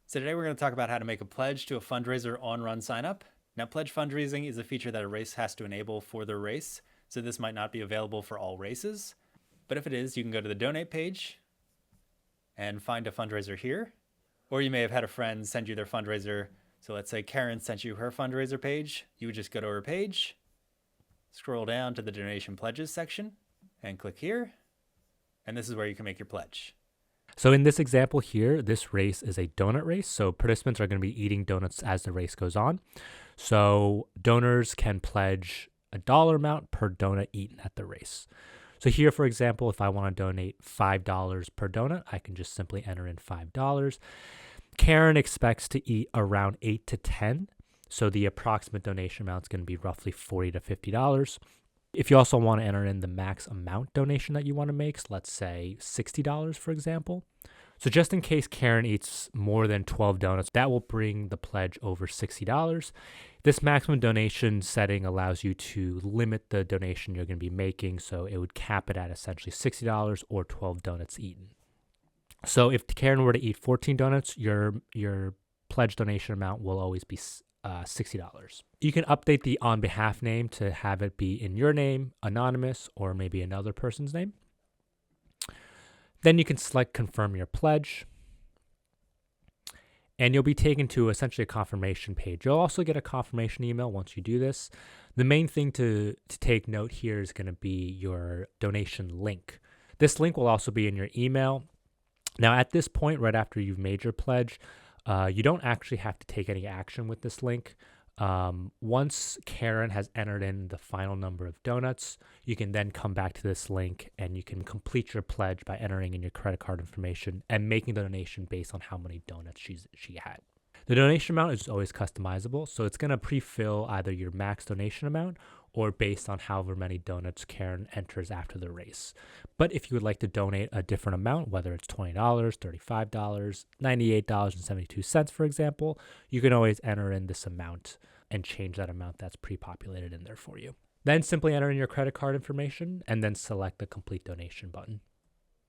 So today we're going to talk about how to make a pledge to a fundraiser on RunSignup. Now, pledge fundraising is a feature that a race has to enable for their race, so this might not be available for all races. But if it is, you can go to the donate page and find a fundraiser here. Or you may have had a friend send you their fundraiser. So let's say Karen sent you her fundraiser page. You would just go to her page, scroll down to the donation pledges section, and click here. And this is where you can make your pledge. So in this example here, this race is a donut race. So participants are going to be eating donuts as the race goes on. So donors can pledge a dollar amount per donut eaten at the race. So here, for example, if I want to donate $5 per donut, I can just simply enter in $5. Karen expects to eat around 8 to 10. So the approximate donation amount is going to be roughly $40 to $50. If you also want to enter in the max amount donation that you want to make, so let's say $60, for example. So just in case Karen eats more than 12 donuts, that will bring the pledge over $60. This maximum donation setting allows you to limit the donation you're going to be making, so it would cap it at essentially $60 or 12 donuts eaten. So if Karen were to eat 14 donuts, your pledge donation amount will always be $60. You can update the on behalf name to have it be in your name, anonymous, or maybe another person's name. Then you can select confirm your pledge, and you'll be taken to essentially a confirmation page. You'll also get a confirmation email once you do this. The main thing to take note here is going to be your donation link. This link will also be in your email. Now at this point, right after you've made your pledge, you don't actually have to take any action with this link. Once Karen has entered in the final number of donuts, you can then come back to this link and you can complete your pledge by entering in your credit card information and making the donation based on how many donuts she had. The donation amount is always customizable, so it's going to pre-fill either your max donation amount or based on however many donuts Karen enters after the race. But if you would like to donate a different amount, whether it's $20, $35, $98.72, for example, you can always enter in this amount and change that amount that's pre-populated in there for you. Then simply enter in your credit card information and then select the complete donation button.